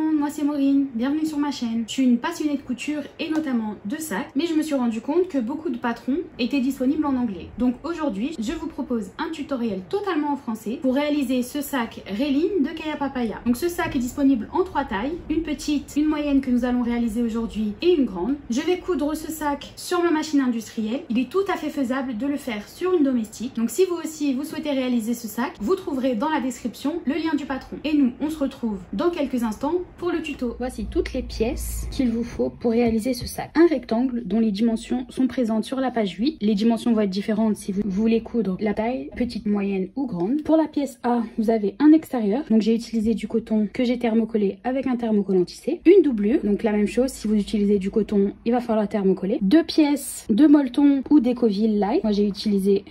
monde, moi c'est Maureen, bienvenue sur ma chaîne. Je suis une passionnée de couture et notamment de sacs, mais je me suis rendu compte que beaucoup de patrons étaient disponibles en anglais. Donc aujourd'hui, je vous propose un tutoriel totalement en français pour réaliser ce sac Raylene de Kaya Papaya. Donc ce sac est disponible en 3 tailles, une petite, une moyenne que nous allons réaliser aujourd'hui et une grande. Je vais coudre ce sac sur ma machine industrielle. Il est tout à fait faisable de le faire sur une domestique. Donc si vous aussi vous souhaitez réaliser ce sac, vous trouverez dans la description le lien du patron. Et nous, on se retrouve dans quelques instants pour le tuto. Voici toutes les pièces qu'il vous faut pour réaliser ce sac. Un rectangle dont les dimensions sont présentes sur la page 8. Les dimensions vont être différentes si vous voulez coudre la taille petite, moyenne ou grande. Pour la pièce A, vous avez un extérieur. Donc j'ai utilisé du coton que j'ai thermocollé avec un thermocollant tissé. Une doublure, donc la même chose, si vous utilisez du coton, il va falloir thermocoller. 2 pièces de molleton ou d'Ecoville Light. Moi j'ai utilisé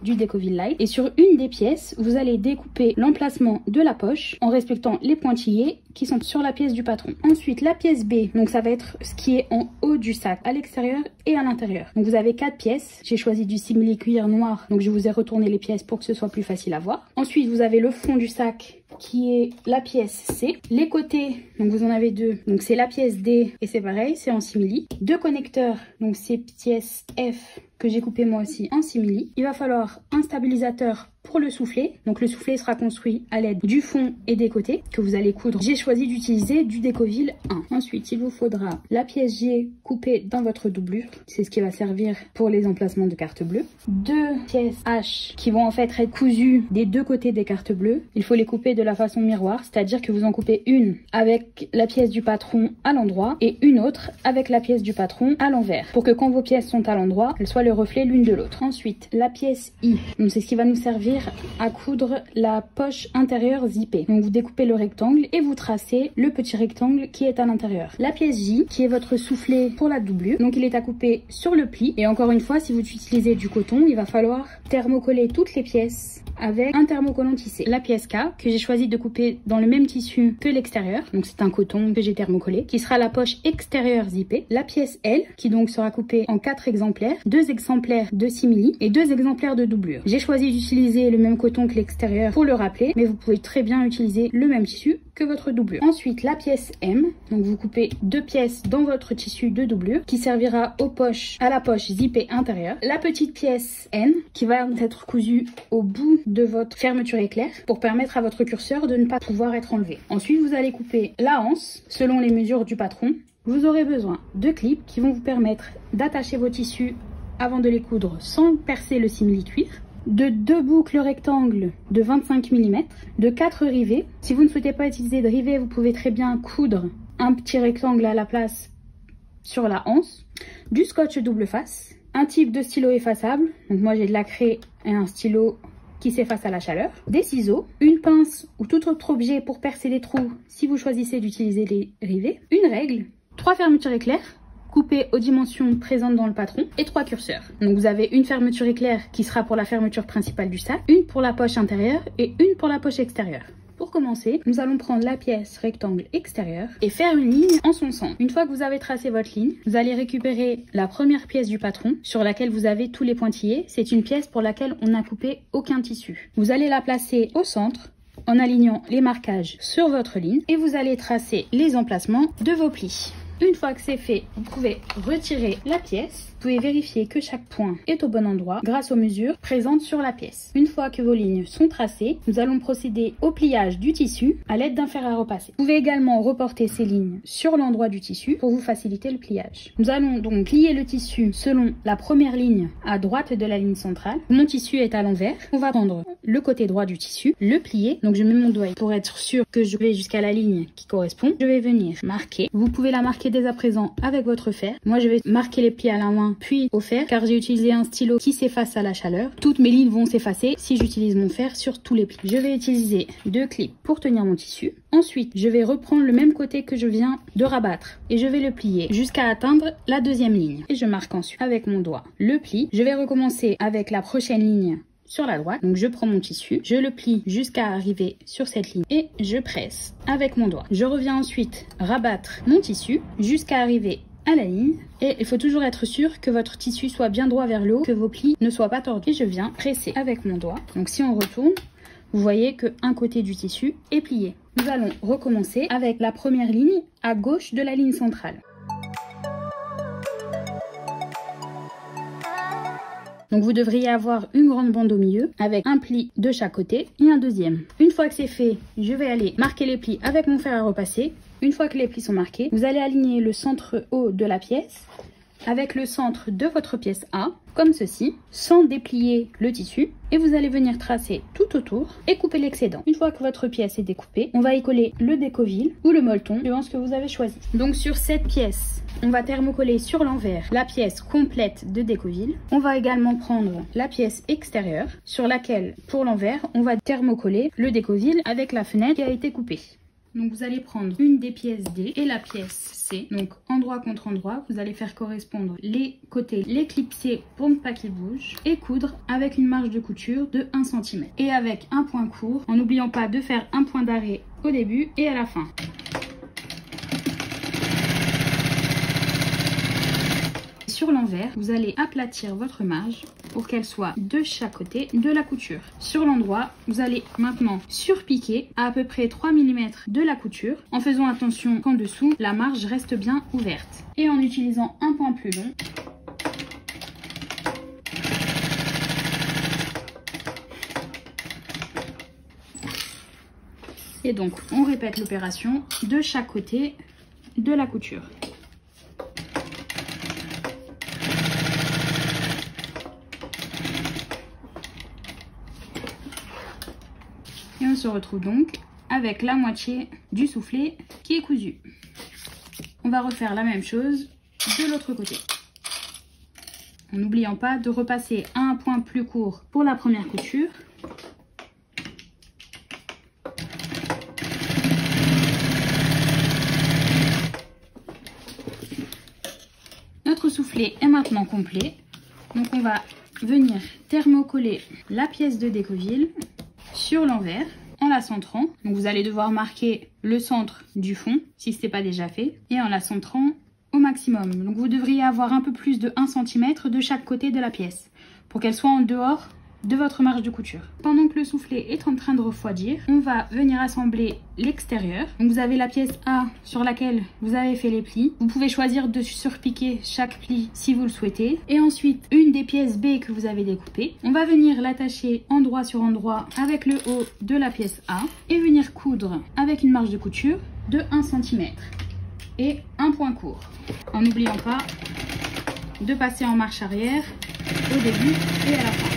du Decoville Light. Et sur une des pièces, vous allez découper l'emplacement de la poche en respectant les pointillés qui sont sur la pièce du patron. Ensuite, la pièce B, donc ça va être ce qui est en haut du sac, à l'extérieur et à l'intérieur. Donc vous avez 4 pièces. J'ai choisi du simili cuir noir, donc je vous ai retourné les pièces pour que ce soit plus facile à voir. Ensuite, vous avez le fond du sac qui est la pièce C. Les côtés, donc vous en avez 2. Donc c'est la pièce D et c'est pareil, c'est en simili. 2 connecteurs, donc c'est pièce F que j'ai coupé moi aussi en simili. Il va falloir un stabilisateur pour le soufflet. Donc le soufflet sera construit à l'aide du fond et des côtés que vous allez coudre. J'ai choisi d'utiliser du Decoville 1. Ensuite, il vous faudra la pièce G coupée dans votre doublure. C'est ce qui va servir pour les emplacements de carte bleue. 2 pièces H qui vont en fait être cousues des 2 côtés des cartes bleues. Il faut les couper de la façon miroir, c'est-à-dire que vous en coupez une avec la pièce du patron à l'endroit et une autre avec la pièce du patron à l'envers, pour que quand vos pièces sont à l'endroit, elles soient le reflet l'une de l'autre. Ensuite, la pièce I, donc c'est ce qui va nous servir à coudre la poche intérieure zippée. Donc vous découpez le rectangle et vous tracez le petit rectangle qui est à l'intérieur. La pièce J qui est votre soufflet pour la doublure. Donc il est à couper sur le pli. Et encore une fois, si vous utilisez du coton, il va falloir thermocoller toutes les pièces avec un thermocollant tissé. La pièce K que j'ai choisi de couper dans le même tissu que l'extérieur. Donc c'est un coton que j'ai thermocollé qui sera la poche extérieure zippée. La pièce L qui donc sera coupée en 4 exemplaires, 2 exemplaires de simili et 2 exemplaires de doublure. J'ai choisi d'utiliser le même coton que l'extérieur pour le rappeler, mais vous pouvez très bien utiliser le même tissu que votre doublure. Ensuite, la pièce M, donc vous coupez 2 pièces dans votre tissu de doublure qui servira aux poches, à la poche zippée intérieure. La petite pièce N qui va être cousue au bout de votre fermeture éclair pour permettre à votre curseur de ne pas pouvoir être enlevé. Ensuite, vous allez couper la anse selon les mesures du patron. Vous aurez besoin de clips qui vont vous permettre d'attacher vos tissus avant de les coudre sans percer le simili cuir, de 2 boucles rectangles de 25 mm, de 4 rivets. Si vous ne souhaitez pas utiliser de rivets, vous pouvez très bien coudre un petit rectangle à la place sur la anse, du scotch double face, un type de stylo effaçable, donc moi j'ai de la craie et un stylo qui s'efface à la chaleur, des ciseaux, une pince ou tout autre objet pour percer les trous si vous choisissez d'utiliser les rivets, une règle, 3 fermetures éclair coupées aux dimensions présentes dans le patron et 3 curseurs. Donc vous avez une fermeture éclair qui sera pour la fermeture principale du sac, une pour la poche intérieure et une pour la poche extérieure. Pour commencer, nous allons prendre la pièce rectangle extérieure et faire une ligne en son centre. Une fois que vous avez tracé votre ligne, vous allez récupérer la première pièce du patron sur laquelle vous avez tous les pointillés. C'est une pièce pour laquelle on n'a coupé aucun tissu. Vous allez la placer au centre en alignant les marquages sur votre ligne et vous allez tracer les emplacements de vos plis. Une fois que c'est fait, vous pouvez retirer la pièce. Vous pouvez vérifier que chaque point est au bon endroit grâce aux mesures présentes sur la pièce. Une fois que vos lignes sont tracées, nous allons procéder au pliage du tissu à l'aide d'un fer à repasser. Vous pouvez également reporter ces lignes sur l'endroit du tissu pour vous faciliter le pliage. Nous allons donc plier le tissu selon la première ligne à droite de la ligne centrale. Mon tissu est à l'envers. On va prendre le côté droit du tissu, le plier. Donc je mets mon doigt pour être sûr que je vais jusqu'à la ligne qui correspond. Je vais venir marquer. Vous pouvez la marquer dès à présent avec votre fer. Moi je vais marquer les plis à la main puis au fer car j'ai utilisé un stylo qui s'efface à la chaleur. Toutes mes lignes vont s'effacer si j'utilise mon fer sur tous les plis. Je vais utiliser 2 clips pour tenir mon tissu. Ensuite je vais reprendre le même côté que je viens de rabattre et je vais le plier jusqu'à atteindre la 2e ligne. Et je marque ensuite avec mon doigt le pli. Je vais recommencer avec la prochaine ligne sur la droite. Donc je prends mon tissu, je le plie jusqu'à arriver sur cette ligne et je presse avec mon doigt. Je reviens ensuite rabattre mon tissu jusqu'à arriver à la ligne et il faut toujours être sûr que votre tissu soit bien droit vers le haut, que vos plis ne soient pas tordus. Et je viens presser avec mon doigt. Donc si on retourne, vous voyez qu'un côté du tissu est plié. Nous allons recommencer avec la première ligne à gauche de la ligne centrale. Donc vous devriez avoir une grande bande au milieu avec un pli de chaque côté et un deuxième. Une fois que c'est fait, je vais aller marquer les plis avec mon fer à repasser. Une fois que les plis sont marqués, vous allez aligner le centre haut de la pièce avec le centre de votre pièce A, comme ceci, sans déplier le tissu. Et vous allez venir tracer tout autour et couper l'excédent. Une fois que votre pièce est découpée, on va y coller le décoville ou le molleton, suivant ce que vous avez choisi. Donc sur cette pièce, on va thermocoller sur l'envers la pièce complète de décoville. On va également prendre la pièce extérieure, sur laquelle, pour l'envers, on va thermocoller le décoville avec la fenêtre qui a été coupée. Donc vous allez prendre une des pièces D et la pièce C. Donc endroit contre endroit, vous allez faire correspondre les côtés, les clipser pour ne pas qu'ils bougent et coudre avec une marge de couture de 1 cm. Et avec un point court, en n'oubliant pas de faire un point d'arrêt au début et à la fin. Sur l'envers, vous allez aplatir votre marge pour qu'elle soit de chaque côté de la couture. Sur l'endroit, vous allez maintenant surpiquer à peu près 3 mm de la couture en faisant attention qu'en dessous, la marge reste bien ouverte. Et en utilisant un point plus long, et donc on répète l'opération de chaque côté de la couture. Et on se retrouve donc avec la moitié du soufflet qui est cousu. On va refaire la même chose de l'autre côté. En n'oubliant pas de repasser à un point plus court pour la première couture. Notre soufflet est maintenant complet. Donc on va venir thermocoller la pièce de décoville sur l'envers en la centrant. Donc vous allez devoir marquer le centre du fond si ce n'est pas déjà fait et en la centrant au maximum. Donc vous devriez avoir un peu plus de 1 cm de chaque côté de la pièce pour qu'elle soit en dehors de votre marge de couture. Pendant que le soufflet est en train de refroidir, on va venir assembler l'extérieur. Donc vous avez la pièce A sur laquelle vous avez fait les plis. Vous pouvez choisir de surpiquer chaque pli si vous le souhaitez. Et ensuite, une des pièces B que vous avez découpées. On va venir l'attacher endroit sur endroit avec le haut de la pièce A et venir coudre avec une marge de couture de 1 cm et un point court. En n'oubliant pas de passer en marche arrière au début et à la fin.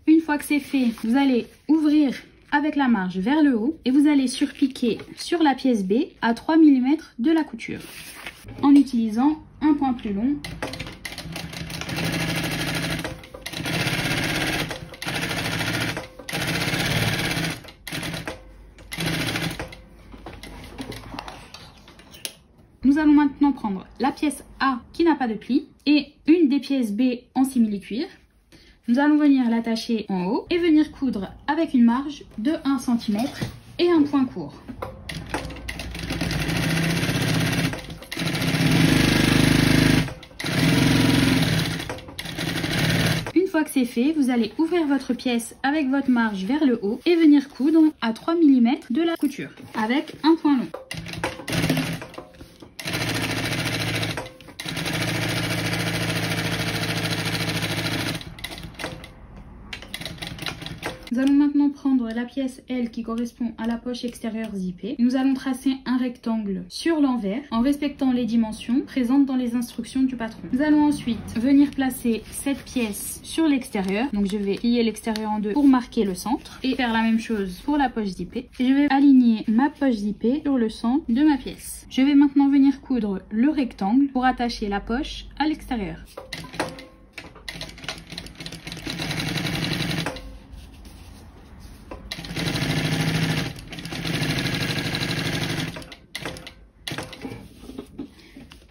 Une fois que c'est fait, vous allez ouvrir avec la marge vers le haut et vous allez surpiquer sur la pièce B à 3 mm de la couture en utilisant un point plus long. Nous allons maintenant prendre la pièce A qui n'a pas de pli et une des pièces B en simili-cuir. Nous allons venir l'attacher en haut et venir coudre avec une marge de 1 cm et un point court. Une fois que c'est fait, vous allez ouvrir votre pièce avec votre marge vers le haut et venir coudre à 3 mm de la couture avec un point long. Nous allons maintenant prendre la pièce L qui correspond à la poche extérieure zippée. Nous allons tracer un rectangle sur l'envers en respectant les dimensions présentes dans les instructions du patron. Nous allons ensuite venir placer cette pièce sur l'extérieur. Donc je vais plier l'extérieur en deux pour marquer le centre et faire la même chose pour la poche zippée. Et je vais aligner ma poche zippée sur le centre de ma pièce. Je vais maintenant venir coudre le rectangle pour attacher la poche à l'extérieur.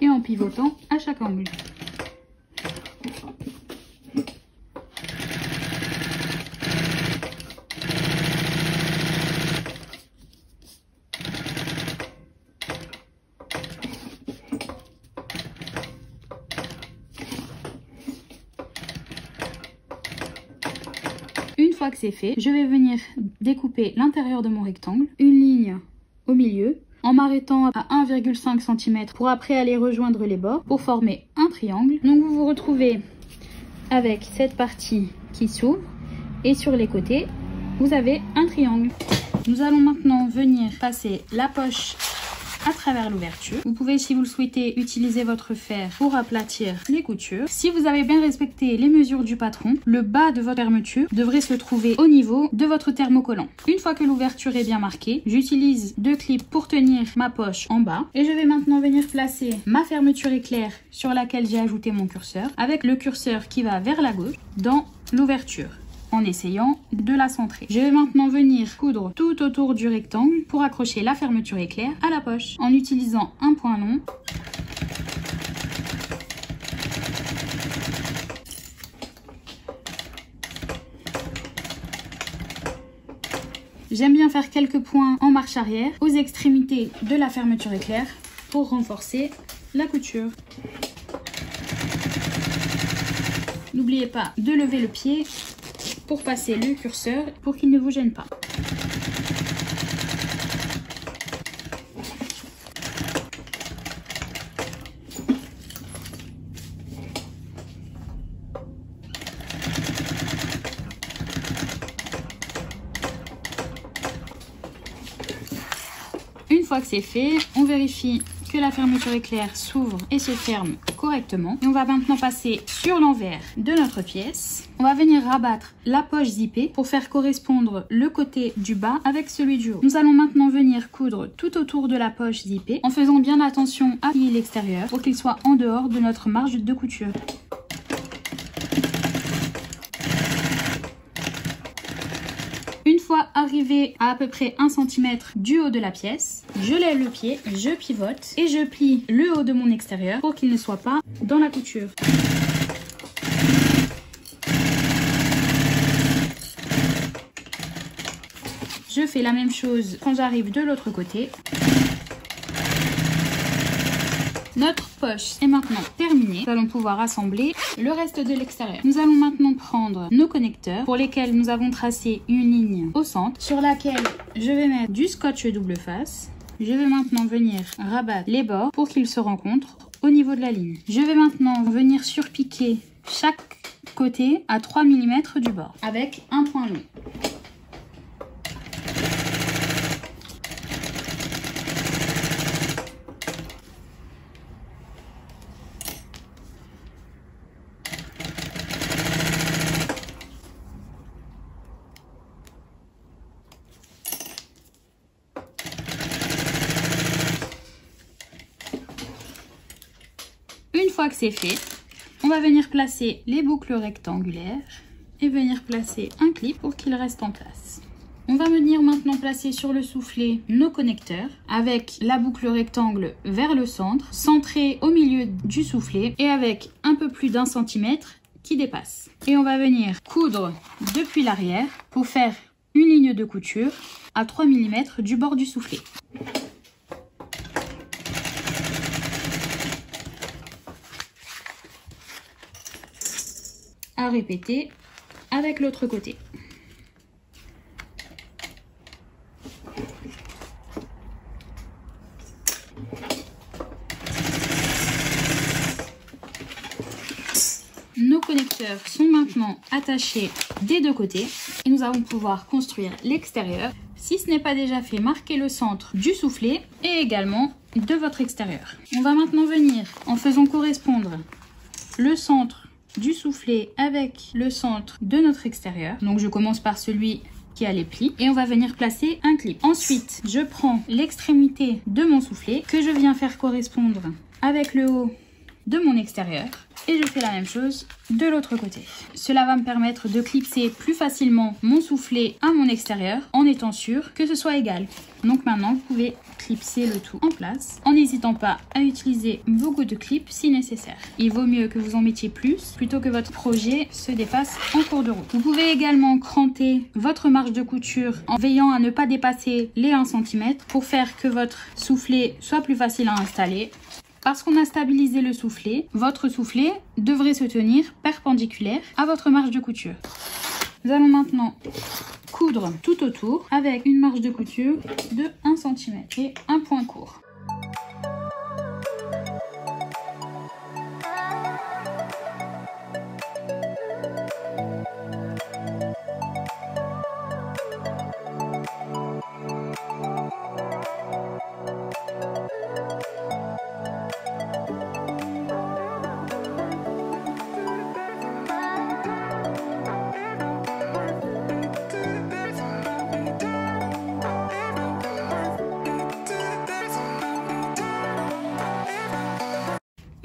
Et en pivotant à chaque angle. fois que c'est fait, je vais venir découper l'intérieur de mon rectangle, une ligne au milieu, en m'arrêtant à 1,5 cm pour après aller rejoindre les bords pour former un triangle. Donc vous vous retrouvez avec cette partie qui s'ouvre et sur les côtés, vous avez un triangle. Nous allons maintenant venir passer la poche à travers l'ouverture. Vous pouvez, si vous le souhaitez, utiliser votre fer pour aplatir les coutures. Si vous avez bien respecté les mesures du patron, le bas de votre fermeture devrait se trouver au niveau de votre thermocollant. Une fois que l'ouverture est bien marquée, j'utilise 2 clips pour tenir ma poche en bas. Et je vais maintenant venir placer ma fermeture éclair sur laquelle j'ai ajouté mon curseur, avec le curseur qui va vers la gauche dans l'ouverture, en essayant de la centrer. Je vais maintenant venir coudre tout autour du rectangle pour accrocher la fermeture éclair à la poche en utilisant un point long. J'aime bien faire quelques points en marche arrière aux extrémités de la fermeture éclair pour renforcer la couture. N'oubliez pas de lever le pied pour passer le curseur pour qu'il ne vous gêne pas. Une fois que c'est fait, on vérifie que la fermeture éclair s'ouvre et se ferme correctement. Et on va maintenant passer sur l'envers de notre pièce. On va venir rabattre la poche zippée pour faire correspondre le côté du bas avec celui du haut. Nous allons maintenant venir coudre tout autour de la poche zippée en faisant bien attention à plier l'extérieur pour qu'il soit en dehors de notre marge de couture. Une fois arrivé à peu près 1 cm du haut de la pièce, je lève le pied, je pivote et je plie le haut de mon extérieur pour qu'il ne soit pas dans la couture. Je fais la même chose quand j'arrive de l'autre côté. Notre poche est maintenant terminée. Nous allons pouvoir assembler le reste de l'extérieur. Nous allons maintenant prendre nos connecteurs pour lesquels nous avons tracé une ligne au centre sur laquelle je vais mettre du scotch double face. Je vais maintenant venir rabattre les bords pour qu'ils se rencontrent au niveau de la ligne. Je vais maintenant venir surpiquer chaque côté à 3 mm du bord avec un point long. Une fois que c'est fait, on va venir placer les boucles rectangulaires et venir placer un clip pour qu'il reste en place. On va venir maintenant placer sur le soufflet nos connecteurs avec la boucle rectangle vers le centre, centrée au milieu du soufflet et avec un peu plus d'1 centimètre qui dépasse. Et on va venir coudre depuis l'arrière pour faire une ligne de couture à 3 mm du bord du soufflet. À répéter avec l'autre côté. Nos connecteurs sont maintenant attachés des deux côtés et nous allons pouvoir construire l'extérieur. Si ce n'est pas déjà fait, marquez le centre du soufflet et également de votre extérieur. On va maintenant venir en faisant correspondre le centre du soufflet avec le centre de notre extérieur. Donc je commence par celui qui a les plis et on va venir placer un clip. Ensuite, je prends l'extrémité de mon soufflet que je viens faire correspondre avec le haut de mon extérieur et je fais la même chose de l'autre côté. Cela va me permettre de clipser plus facilement mon soufflet à mon extérieur en étant sûr que ce soit égal. Donc maintenant vous pouvez clipser le tout en place en n'hésitant pas à utiliser beaucoup de clips si nécessaire. Il vaut mieux que vous en mettiez plus plutôt que votre projet se dépasse en cours de route. Vous pouvez également cranter votre marge de couture en veillant à ne pas dépasser les 1 cm pour faire que votre soufflet soit plus facile à installer. Parce qu'on a stabilisé le soufflet, votre soufflet devrait se tenir perpendiculaire à votre marge de couture. Nous allons maintenant coudre tout autour avec une marge de couture de 1 cm et un point court.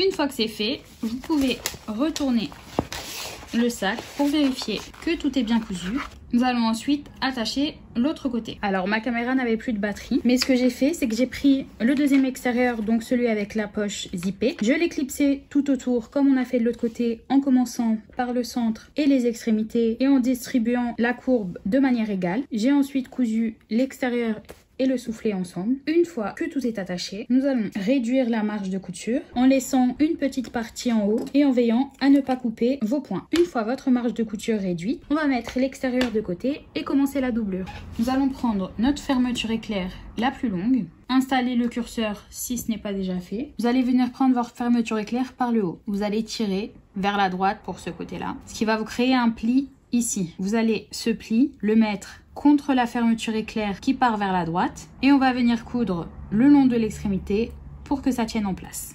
Une fois que c'est fait, vous pouvez retourner le sac pour vérifier que tout est bien cousu. Nous allons ensuite attacher l'autre côté. Alors ma caméra n'avait plus de batterie, mais ce que j'ai fait, c'est que j'ai pris le deuxième extérieur, donc celui avec la poche zippée. Je l'ai clipsé tout autour comme on a fait de l'autre côté, en commençant par le centre et les extrémités et en distribuant la courbe de manière égale. J'ai ensuite cousu l'extérieur et le soufflet ensemble. Une fois que tout est attaché, nous allons réduire la marge de couture en laissant une petite partie en haut et en veillant à ne pas couper vos points. Une fois votre marge de couture réduite, on va mettre l'extérieur de côté et commencer la doublure. Nous allons prendre notre fermeture éclair la plus longue, installer le curseur si ce n'est pas déjà fait. Vous allez venir prendre votre fermeture éclair par le haut. Vous allez tirer vers la droite pour ce côté-là, ce qui va vous créer un pli ici. Vous allez ce pli le mettre contre la fermeture éclair qui part vers la droite et on va venir coudre le long de l'extrémité pour que ça tienne en place.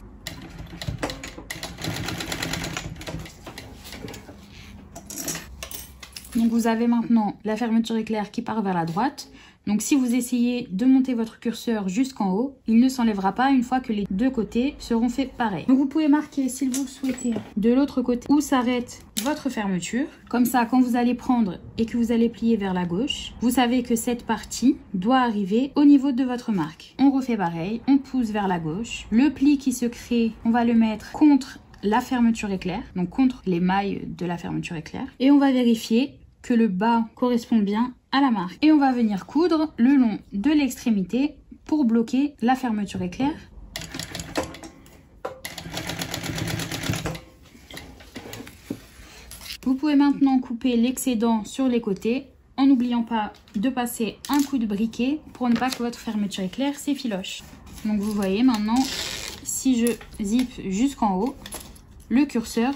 Donc vous avez maintenant la fermeture éclair qui part vers la droite. Donc si vous essayez de monter votre curseur jusqu'en haut, il ne s'enlèvera pas une fois que les deux côtés seront faits pareil. Donc vous pouvez marquer, si vous le souhaitez, de l'autre côté où s'arrête votre fermeture. Comme ça, quand vous allez prendre et que vous allez plier vers la gauche, vous savez que cette partie doit arriver au niveau de votre marque. On refait pareil, on pousse vers la gauche. Le pli qui se crée, on va le mettre contre la fermeture éclair, donc contre les mailles de la fermeture éclair. Et on va vérifier que le bas correspond bien à la marque. Et on va venir coudre le long de l'extrémité pour bloquer la fermeture éclair. Vous pouvez maintenant couper l'excédent sur les côtés en n'oubliant pas de passer un coup de briquet pour ne pas que votre fermeture éclair s'effiloche. Donc vous voyez maintenant, si je zippe jusqu'en haut, le curseur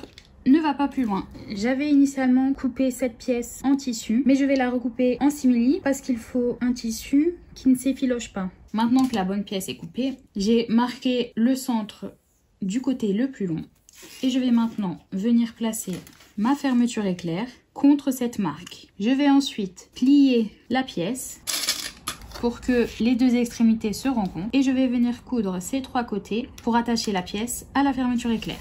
ne va pas plus loin. J'avais initialement coupé cette pièce en tissu, mais je vais la recouper en simili parce qu'il faut un tissu qui ne s'effiloche pas. Maintenant que la bonne pièce est coupée, j'ai marqué le centre du côté le plus long et je vais maintenant venir placer ma fermeture éclair contre cette marque. Je vais ensuite plier la pièce pour que les deux extrémités se rencontrent et je vais venir coudre ces trois côtés pour attacher la pièce à la fermeture éclair.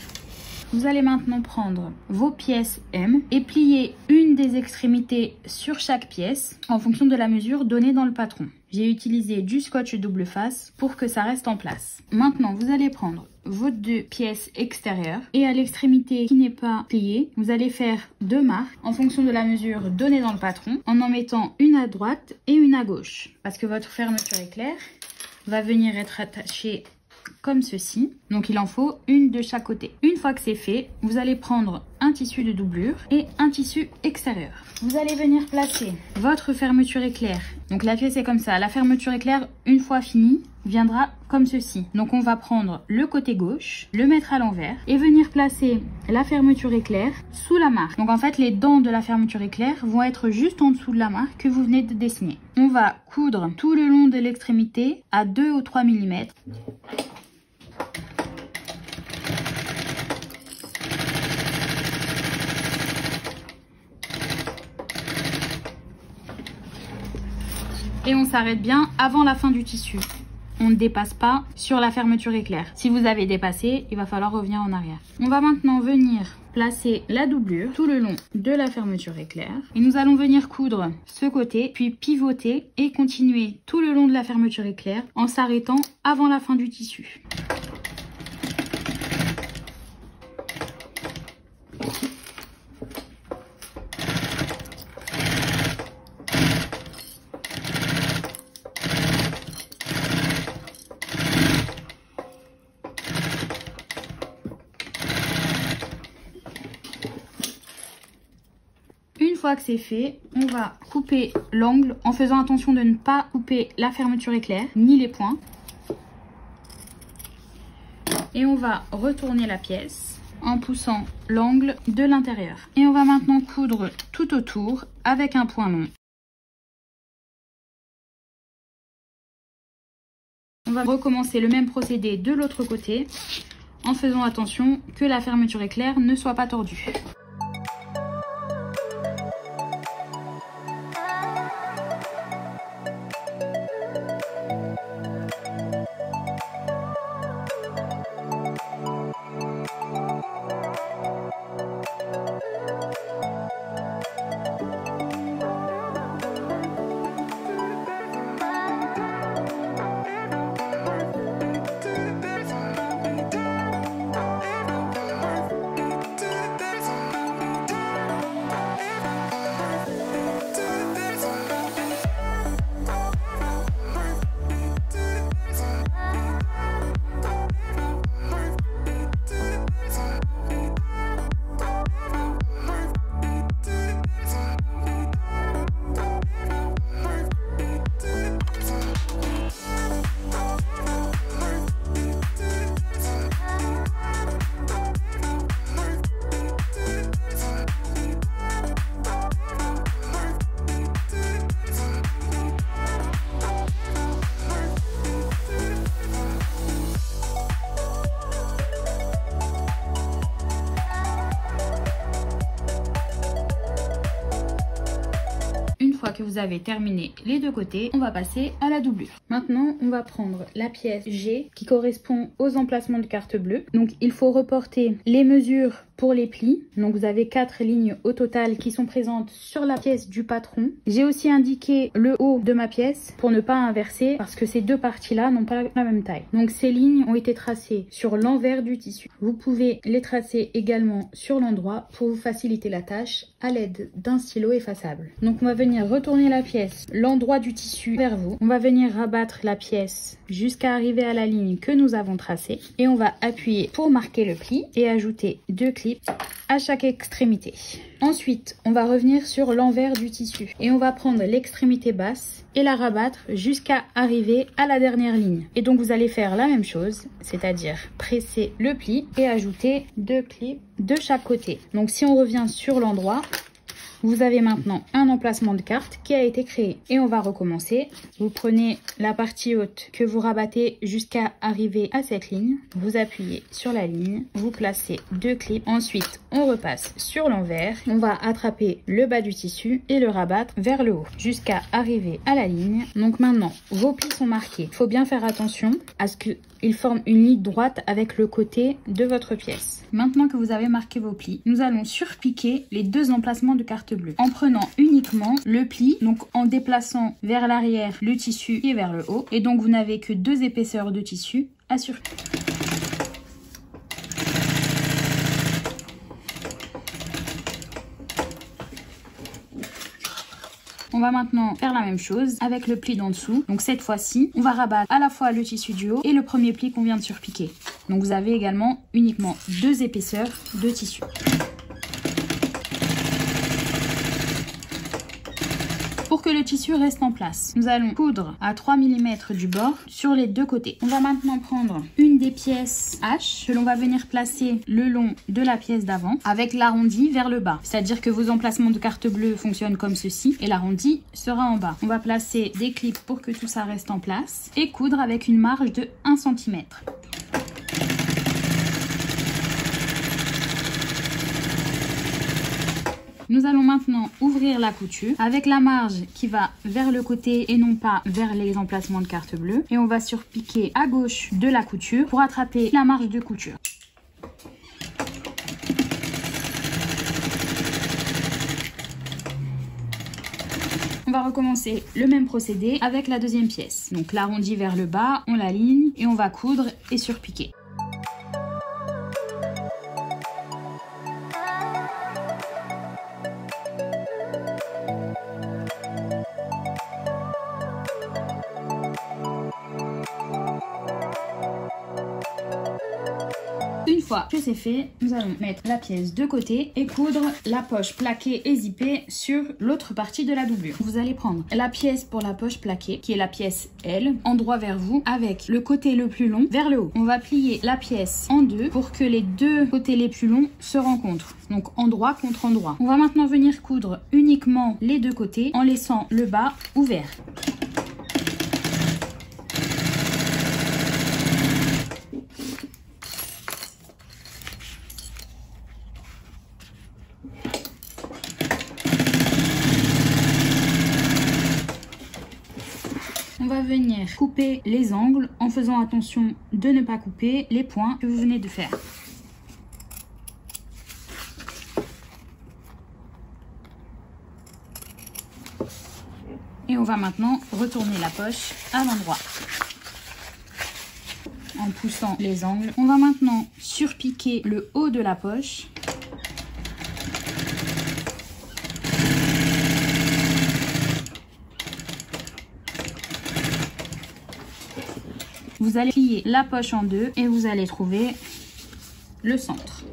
Vous allez maintenant prendre vos pièces M et plier une des extrémités sur chaque pièce en fonction de la mesure donnée dans le patron. J'ai utilisé du scotch double face pour que ça reste en place. Maintenant, vous allez prendre vos deux pièces extérieures et à l'extrémité qui n'est pas pliée, vous allez faire deux marques en fonction de la mesure donnée dans le patron en mettant une à droite et une à gauche parce que votre fermeture éclair va venir être attachée comme ceci, donc il en faut une de chaque côté. Une fois que c'est fait, vous allez prendre un tissu de doublure et un tissu extérieur. Vous allez venir placer votre fermeture éclair. Donc la pièce est comme ça. La fermeture éclair, une fois finie, viendra comme ceci. Donc on va prendre le côté gauche, le mettre à l'envers et venir placer la fermeture éclair sous la marque. Donc en fait, les dents de la fermeture éclair vont être juste en dessous de la marque que vous venez de dessiner. On va coudre tout le long de l'extrémité à 2 ou 3 mm. Et on s'arrête bien avant la fin du tissu. On ne dépasse pas sur la fermeture éclair. Si vous avez dépassé, il va falloir revenir en arrière. On va maintenant venir placer la doublure tout le long de la fermeture éclair. Et nous allons venir coudre ce côté, puis pivoter et continuer tout le long de la fermeture éclair en s'arrêtant avant la fin du tissu. fois que c'est fait, on va couper l'angle en faisant attention de ne pas couper la fermeture éclair ni les points. Et on va retourner la pièce en poussant l'angle de l'intérieur. Et on va maintenant coudre tout autour avec un point long. On va recommencer le même procédé de l'autre côté en faisant attention que la fermeture éclair ne soit pas tordue. Que vous avez terminé les deux côtés, on va passer à la doublure. Maintenant, on va prendre la pièce G qui correspond aux emplacements de carte bleue. Donc, il faut reporter les mesures pour les plis. Donc, vous avez 4 lignes au total qui sont présentes sur la pièce du patron. J'ai aussi indiqué le haut de ma pièce pour ne pas inverser parce que ces deux parties-là n'ont pas la même taille. Donc, ces lignes ont été tracées sur l'envers du tissu. Vous pouvez les tracer également sur l'endroit pour vous faciliter la tâche à l'aide d'un stylo effaçable. Donc, on va venir retourner la pièce, l'endroit du tissu vers vous. On va venir rabattre la pièce jusqu'à arriver à la ligne que nous avons tracée. Et on va appuyer pour marquer le pli et ajouter 2 clips à chaque extrémité. Ensuite, on va revenir sur l'envers du tissu et on va prendre l'extrémité basse et la rabattre jusqu'à arriver à la dernière ligne. Et donc, vous allez faire la même chose, c'est-à-dire presser le pli et ajouter 2 clips de chaque côté. Donc, si on revient sur l'endroit, vous avez maintenant un emplacement de carte qui a été créé. Et on va recommencer. Vous prenez la partie haute que vous rabattez jusqu'à arriver à cette ligne. Vous appuyez sur la ligne. Vous placez 2 clips. Ensuite, on repasse sur l'envers. On va attraper le bas du tissu et le rabattre vers le haut jusqu'à arriver à la ligne. Donc maintenant, vos plis sont marqués. Il faut bien faire attention à ce qu'ils forment une ligne droite avec le côté de votre pièce. Maintenant que vous avez marqué vos plis, nous allons surpiquer les 2 emplacements de carte bleue en prenant uniquement le pli, donc en déplaçant vers l'arrière le tissu et vers le haut. Et donc vous n'avez que 2 épaisseurs de tissu à surpiquer. On va maintenant faire la même chose avec le pli d'en dessous. Donc cette fois-ci, on va rabattre à la fois le tissu du haut et le premier pli qu'on vient de surpiquer. Donc vous avez également uniquement 2 épaisseurs de tissu. Pour que le tissu reste en place, nous allons coudre à 3 mm du bord sur les 2 côtés. On va maintenant prendre une des pièces H que l'on va venir placer le long de la pièce d'avant avec l'arrondi vers le bas. C'est-à-dire que vos emplacements de carte bleue fonctionnent comme ceci et l'arrondi sera en bas. On va placer des clips pour que tout ça reste en place et coudre avec une marge de 1 cm. Nous allons maintenant ouvrir la couture avec la marge qui va vers le côté et non pas vers les emplacements de carte bleue. Et on va surpiquer à gauche de la couture pour attraper la marge de couture. On va recommencer le même procédé avec la deuxième pièce. Donc l'arrondi vers le bas, on l'aligne et on va coudre et surpiquer. fois que c'est fait, nous allons mettre la pièce de côté et coudre la poche plaquée et zippée sur l'autre partie de la doublure. Vous allez prendre la pièce pour la poche plaquée, qui est la pièce L, endroit vers vous, avec le côté le plus long vers le haut. On va plier la pièce en deux pour que les deux côtés les plus longs se rencontrent. Donc endroit contre endroit. On va maintenant venir coudre uniquement les deux côtés en laissant le bas ouvert. On va venir couper les angles en faisant attention de ne pas couper les points que vous venez de faire. Et on va maintenant retourner la poche à l'endroit en poussant les angles. On va maintenant surpiquer le haut de la poche. Vous allez plier la poche en deux et vous allez trouver le centre.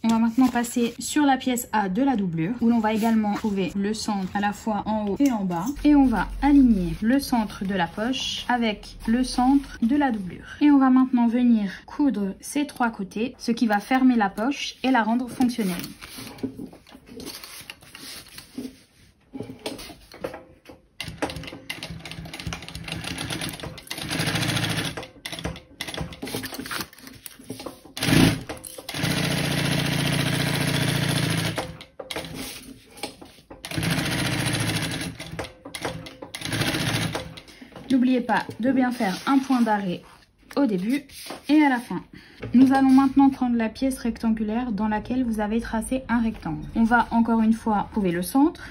On va maintenant passer sur la pièce A de la doublure où l'on va également trouver le centre à la fois en haut et en bas. Et on va aligner le centre de la poche avec le centre de la doublure. Et on va maintenant venir coudre ces trois côtés, ce qui va fermer la poche et la rendre fonctionnelle. N'oubliez pas de bien faire un point d'arrêt au début et à la fin. Nous allons maintenant prendre la pièce rectangulaire dans laquelle vous avez tracé un rectangle. On va encore une fois trouver le centre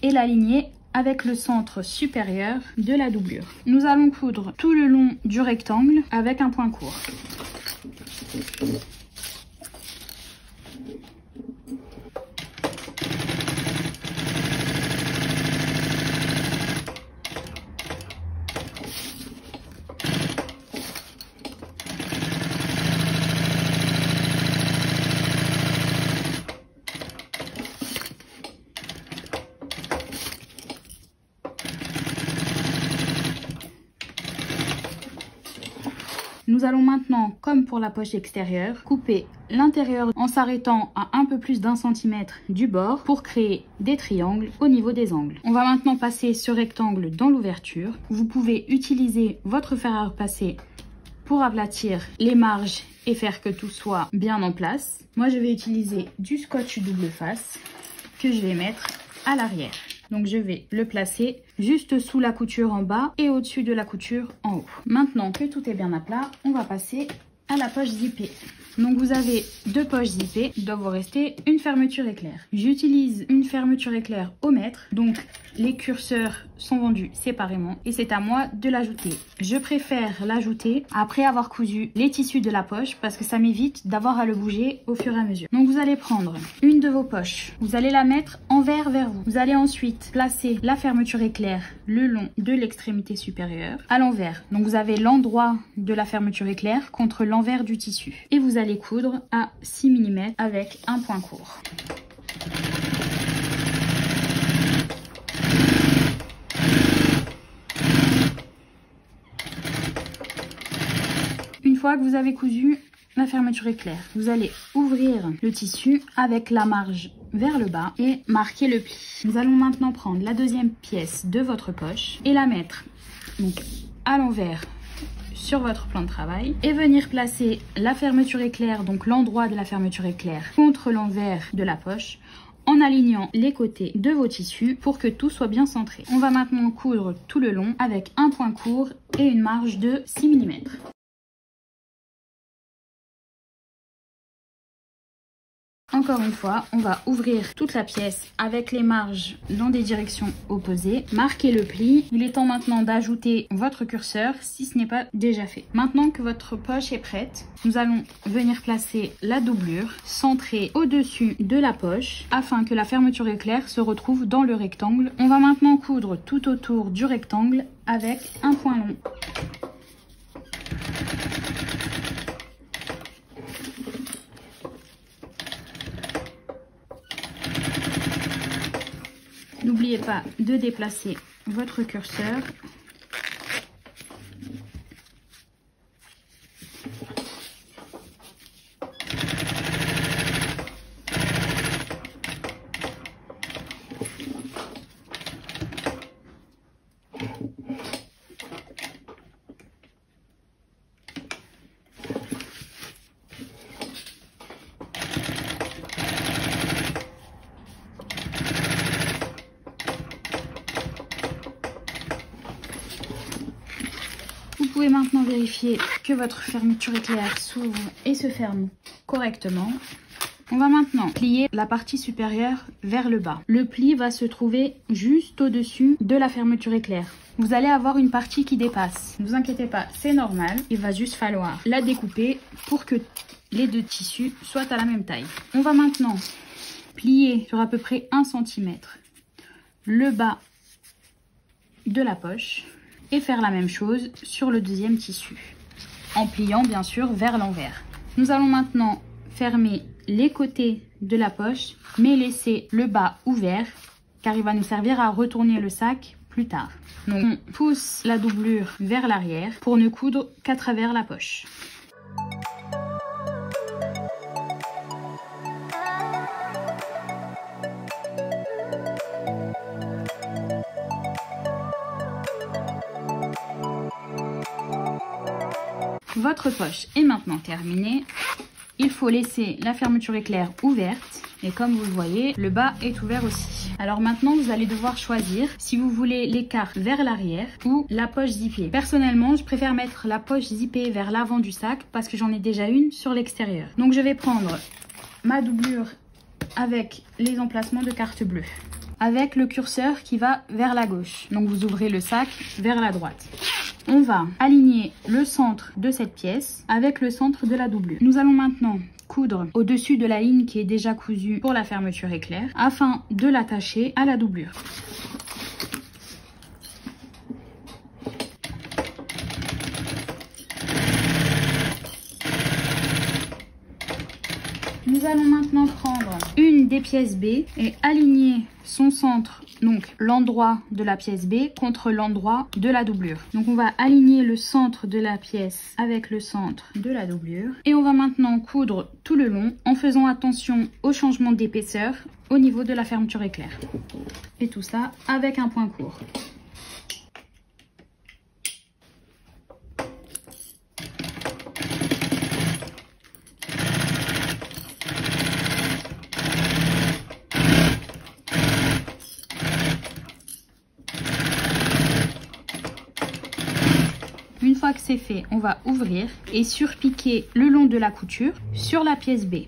et l'aligner avec le centre supérieur de la doublure. Nous allons coudre tout le long du rectangle avec un point court. Nous allons maintenant, comme pour la poche extérieure, couper l'intérieur en s'arrêtant à un peu plus d'1 centimètre du bord pour créer des triangles au niveau des angles. On va maintenant passer ce rectangle dans l'ouverture. Vous pouvez utiliser votre fer à repasser pour aplatir les marges et faire que tout soit bien en place. Moi, je vais utiliser du scotch double face que je vais mettre à l'arrière. Donc je vais le placer juste sous la couture en bas et au-dessus de la couture en haut. Maintenant que tout est bien à plat, on va passer à la poche zippée. Donc vous avez deux poches zippées, il doit vous rester une fermeture éclair. J'utilise une fermeture éclair au mètre, donc les curseurs sont vendus séparément et c'est à moi de l'ajouter. Je préfère l'ajouter après avoir cousu les tissus de la poche parce que ça m'évite d'avoir à le bouger au fur et à mesure. Donc vous allez prendre une de vos poches, vous allez la mettre envers vers vous. Vous allez ensuite placer la fermeture éclair le long de l'extrémité supérieure à l'envers. Donc vous avez l'endroit de la fermeture éclair contre l'envers du tissu. Et vous allez coudre à 6 mm avec un point court. Une fois que vous avez cousu la fermeture éclair, vous allez ouvrir le tissu avec la marge vers le bas et marquer le pli. Nous allons maintenant prendre la deuxième pièce de votre poche et la mettre donc à l'envers sur votre plan de travail et venir placer la fermeture éclair, donc l'endroit de la fermeture éclair, contre l'envers de la poche en alignant les côtés de vos tissus pour que tout soit bien centré. On va maintenant coudre tout le long avec un point court et une marge de 6 mm. Encore une fois, on va ouvrir toute la pièce avec les marges dans des directions opposées. Marquez le pli. Il est temps maintenant d'ajouter votre curseur si ce n'est pas déjà fait. Maintenant que votre poche est prête, nous allons venir placer la doublure centrée au-dessus de la poche afin que la fermeture éclair se retrouve dans le rectangle. On va maintenant coudre tout autour du rectangle avec un point long. N'oubliez pas de déplacer votre curseur. Vous pouvez maintenant vérifier que votre fermeture éclair s'ouvre et se ferme correctement. On va maintenant plier la partie supérieure vers le bas. Le pli va se trouver juste au-dessus de la fermeture éclair. Vous allez avoir une partie qui dépasse. Ne vous inquiétez pas, c'est normal. Il va juste falloir la découper pour que les deux tissus soient à la même taille. On va maintenant plier sur à peu près 1 cm le bas de la poche. Et faire la même chose sur le deuxième tissu, en pliant bien sûr vers l'envers. Nous allons maintenant fermer les côtés de la poche, mais laisser le bas ouvert, car il va nous servir à retourner le sac plus tard. Donc on pousse la doublure vers l'arrière pour ne coudre qu'à travers la poche. Votre poche est maintenant terminée. Il faut laisser la fermeture éclair ouverte et comme vous le voyez, le bas est ouvert aussi. Alors maintenant, vous allez devoir choisir si vous voulez l'écart vers l'arrière ou la poche zippée. Personnellement, je préfère mettre la poche zippée vers l'avant du sac parce que j'en ai déjà une sur l'extérieur. Donc je vais prendre ma doublure avec les emplacements de carte bleue, avec le curseur qui va vers la gauche. Donc vous ouvrez le sac vers la droite. On va aligner le centre de cette pièce avec le centre de la doublure. Nous allons maintenant coudre au-dessus de la ligne qui est déjà cousue pour la fermeture éclair afin de l'attacher à la doublure. Nous allons maintenant prendre une des pièces B et aligner son centre, donc l'endroit de la pièce B contre l'endroit de la doublure. Donc on va aligner le centre de la pièce avec le centre de la doublure. Et on va maintenant coudre tout le long en faisant attention au changement d'épaisseur au niveau de la fermeture éclair. Et tout ça avec un point court. Une fois que c'est fait, on va ouvrir et surpiquer le long de la couture sur la pièce B.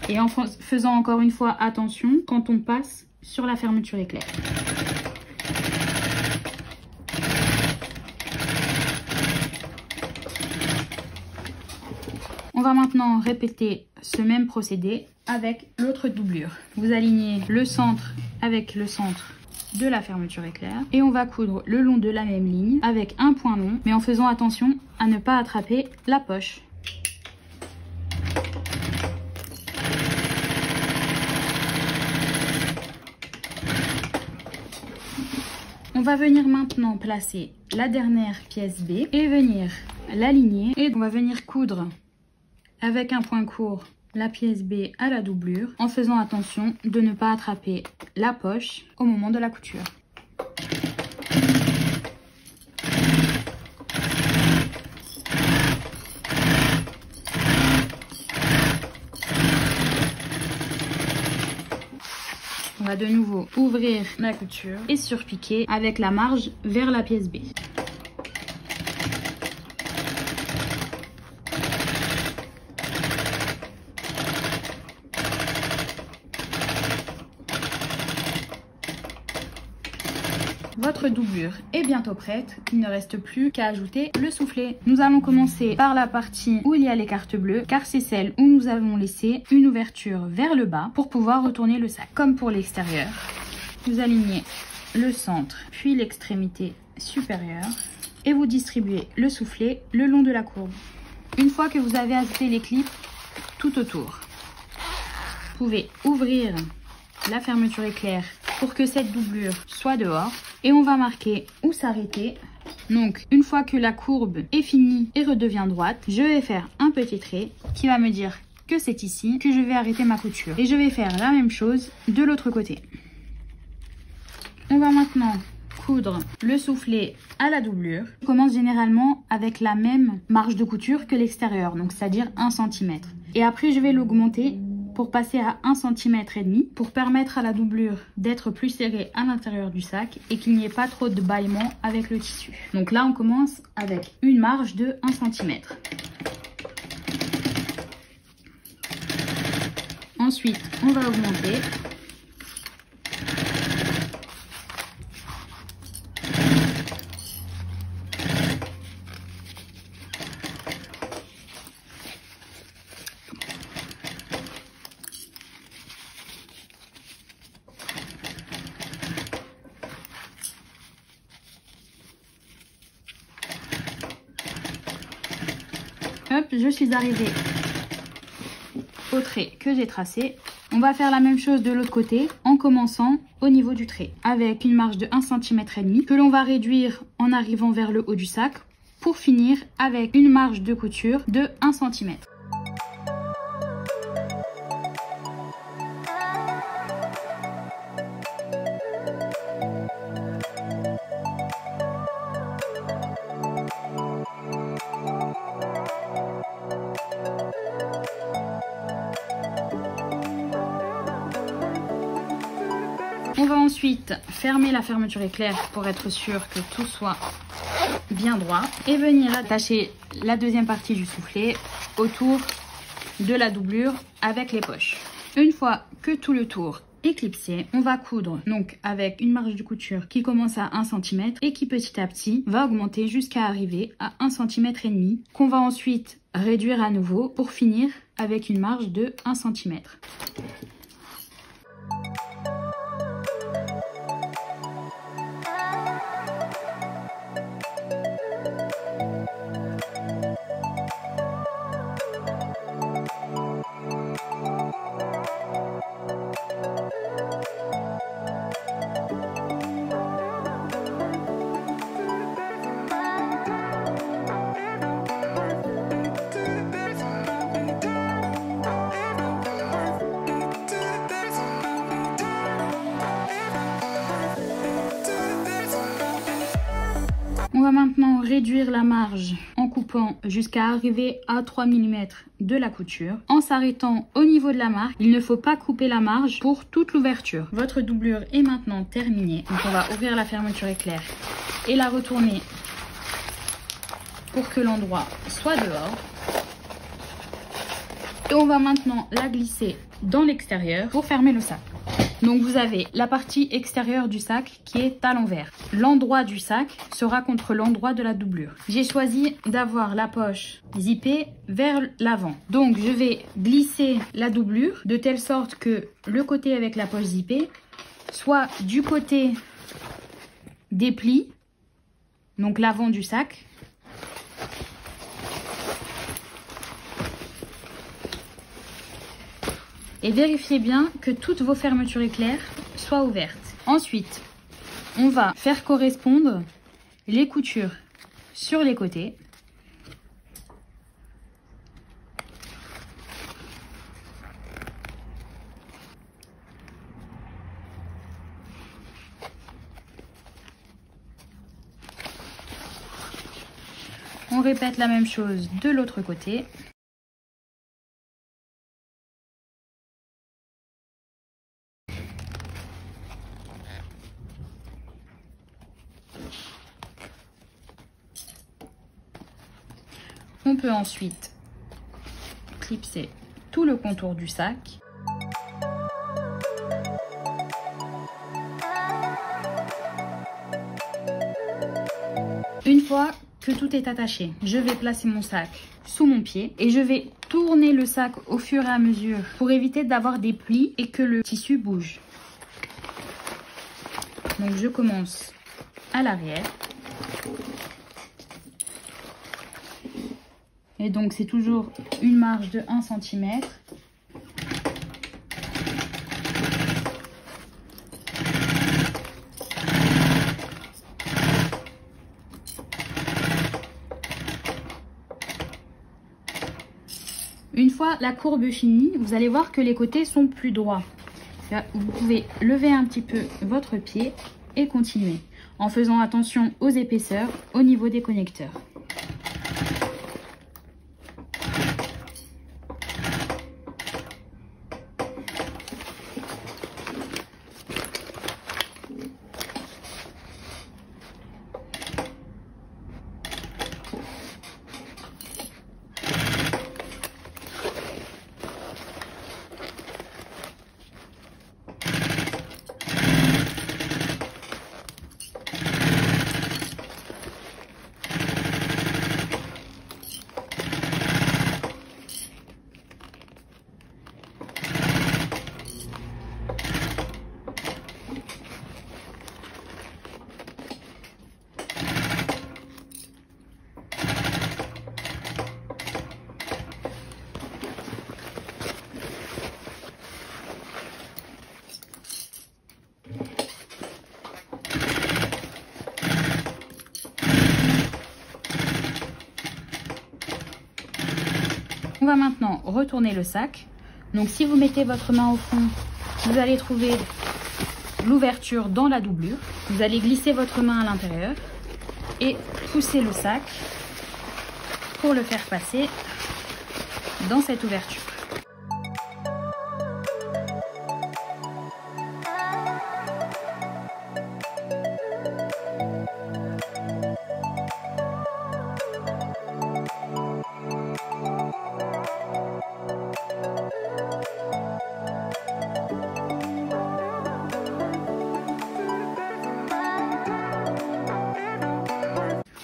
Et en faisant encore une fois attention quand on passe sur la fermeture éclair. On va maintenant répéter ce même procédé avec l'autre doublure. Vous alignez le centre avec le centre de la fermeture éclair et on va coudre le long de la même ligne avec un point long, mais en faisant attention à ne pas attraper la poche. On va venir maintenant placer la dernière pièce B et venir l'aligner et on va venir coudre avec un point court la pièce B à la doublure en faisant attention de ne pas attraper la poche au moment de la couture. On va de nouveau ouvrir la couture et surpiquer avec la marge vers la pièce B. Votre doublure est bientôt prête. Il ne reste plus qu'à ajouter le soufflet. Nous allons commencer par la partie où il y a les cartes bleues, car c'est celle où nous avons laissé une ouverture vers le bas pour pouvoir retourner le sac. Comme pour l'extérieur, vous alignez le centre puis l'extrémité supérieure et vous distribuez le soufflet le long de la courbe. Une fois que vous avez ajouté les clips tout autour, vous pouvez ouvrir la fermeture éclair pour que cette doublure soit dehors et on va marquer où s'arrêter. Donc une fois que la courbe est finie et redevient droite, je vais faire un petit trait qui va me dire que c'est ici que je vais arrêter ma couture. Et je vais faire la même chose de l'autre côté. On va maintenant coudre le soufflet à la doublure. Je commence généralement avec la même marge de couture que l'extérieur, donc c'est-à-dire 1 cm. Et après je vais l'augmenter pour passer à 1,5 cm pour permettre à la doublure d'être plus serrée à l'intérieur du sac et qu'il n'y ait pas trop de bâillement avec le tissu. Donc là on commence avec une marge de 1 cm. Ensuite on va augmenter. Hop, je suis arrivée au trait que j'ai tracé. On va faire la même chose de l'autre côté en commençant au niveau du trait avec une marge de 1,5 cm que l'on va réduire en arrivant vers le haut du sac pour finir avec une marge de couture de 1 cm. On va ensuite fermer la fermeture éclair pour être sûr que tout soit bien droit et venir attacher la deuxième partie du soufflet autour de la doublure avec les poches. Une fois que tout le tour est clipsé, on va coudre donc avec une marge de couture qui commence à 1 cm et qui petit à petit va augmenter jusqu'à arriver à 1,5 cm qu'on va ensuite réduire à nouveau pour finir avec une marge de 1 cm. On va maintenant réduire la marge en coupant jusqu'à arriver à 3 mm de la couture. En s'arrêtant au niveau de la marque, il ne faut pas couper la marge pour toute l'ouverture. Votre doublure est maintenant terminée. Donc on va ouvrir la fermeture éclair et la retourner pour que l'endroit soit dehors. Et on va maintenant la glisser dans l'extérieur pour fermer le sac. Donc vous avez la partie extérieure du sac qui est à l'envers. L'endroit du sac sera contre l'endroit de la doublure. J'ai choisi d'avoir la poche zippée vers l'avant. Donc je vais glisser la doublure de telle sorte que le côté avec la poche zippée soit du côté des plis, donc l'avant du sac. Et vérifiez bien que toutes vos fermetures éclair soient ouvertes. Ensuite, on va faire correspondre les coutures sur les côtés. On répète la même chose de l'autre côté. On peut ensuite clipser tout le contour du sac. fois que tout est attaché, je vais placer mon sac sous mon pied et je vais tourner le sac au fur et à mesure pour éviter d'avoir des plis et que le tissu bouge. Donc je commence à l'arrière. Et donc c'est toujours une marge de 1 cm. Une fois la courbe finie, vous allez voir que les côtés sont plus droits. Là, vous pouvez lever un petit peu votre pied et continuer en faisant attention aux épaisseurs au niveau des connecteurs. On va maintenant retourner le sac. Donc si vous mettez votre main au fond, vous allez trouver l'ouverture dans la doublure. Vous allez glisser votre main à l'intérieur et pousser le sac pour le faire passer dans cette ouverture.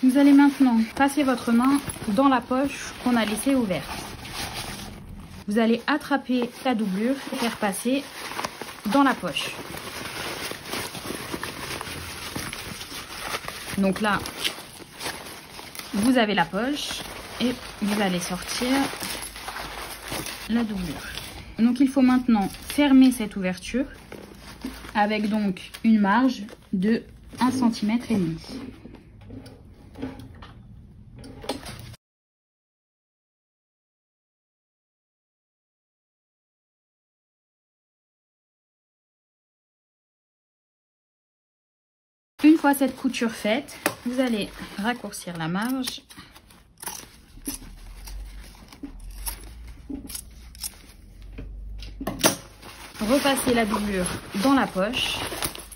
Vous allez maintenant passer votre main dans la poche qu'on a laissée ouverte. Vous allez attraper la doublure et faire passer dans la poche. Donc là, vous avez la poche et vous allez sortir la doublure. Donc il faut maintenant fermer cette ouverture avec donc une marge de 1,5 cm. Une fois cette couture faite, vous allez raccourcir la marge. Repasser la doublure dans la poche.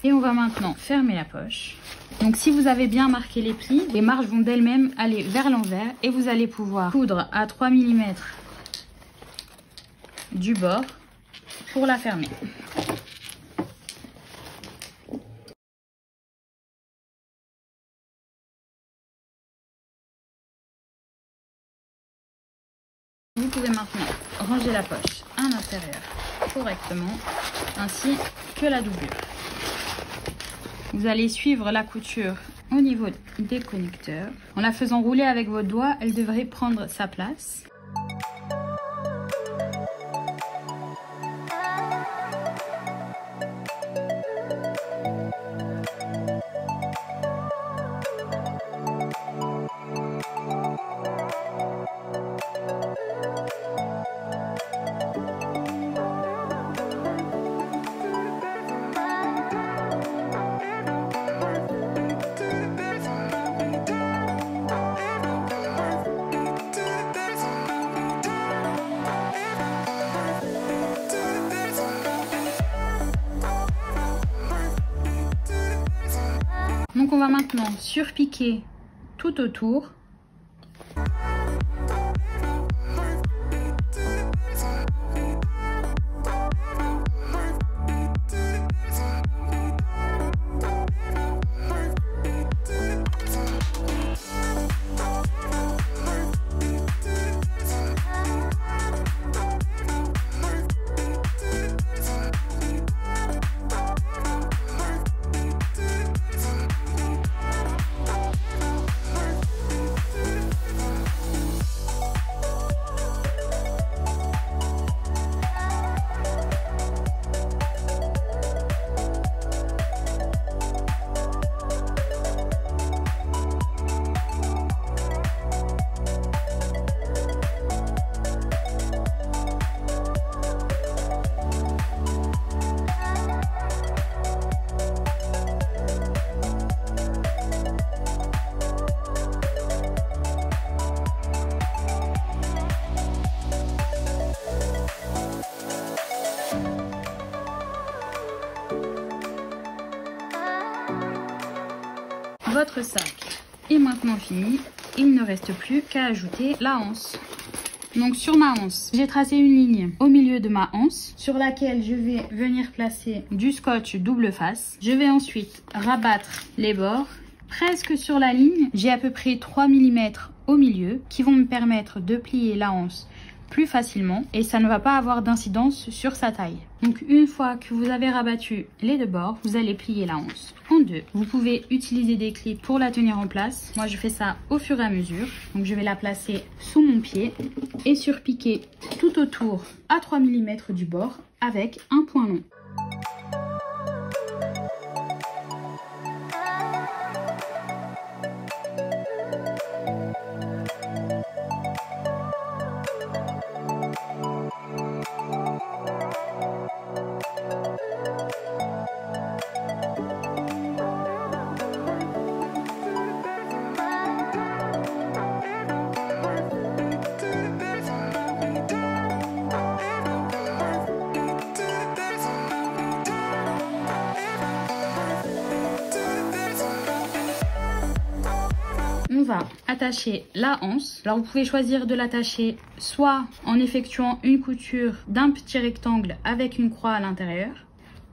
Et on va maintenant fermer la poche. Donc si vous avez bien marqué les plis, les marges vont d'elles-mêmes aller vers l'envers et vous allez pouvoir coudre à 3 mm du bord pour la fermer. Vous pouvez maintenant ranger la poche à l'intérieur correctement, ainsi que la doublure. Vous allez suivre la couture au niveau des connecteurs. En la faisant rouler avec votre doigt, elle devrait prendre sa place. Donc on va maintenant surpiquer tout autour. Votre sac est maintenant fini. Il ne reste plus qu'à ajouter la anse. Donc sur ma anse, j'ai tracé une ligne au milieu de ma anse sur laquelle je vais venir placer du scotch double face. Je vais ensuite rabattre les bords presque sur la ligne. J'ai à peu près 3 mm au milieu qui vont me permettre de plier la anse plus facilement et ça ne va pas avoir d'incidence sur sa taille. Donc une fois que vous avez rabattu les deux bords, vous allez plier la anse en deux. Vous pouvez utiliser des clips pour la tenir en place. Moi je fais ça au fur et à mesure. Donc je vais la placer sous mon pied et surpiquer tout autour à 3 mm du bord avec un point long. On va attacher la anse. Alors vous pouvez choisir de l'attacher soit en effectuant une couture d'un petit rectangle avec une croix à l'intérieur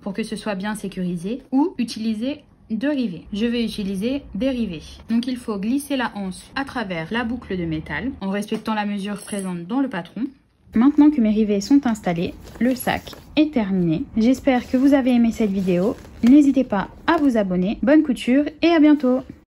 pour que ce soit bien sécurisé, ou utiliser deux rivets. Je vais utiliser des rivets. Donc il faut glisser la anse à travers la boucle de métal en respectant la mesure présente dans le patron. Maintenant que mes rivets sont installés, le sac est terminé. J'espère que vous avez aimé cette vidéo. N'hésitez pas à vous abonner. Bonne couture et à bientôt!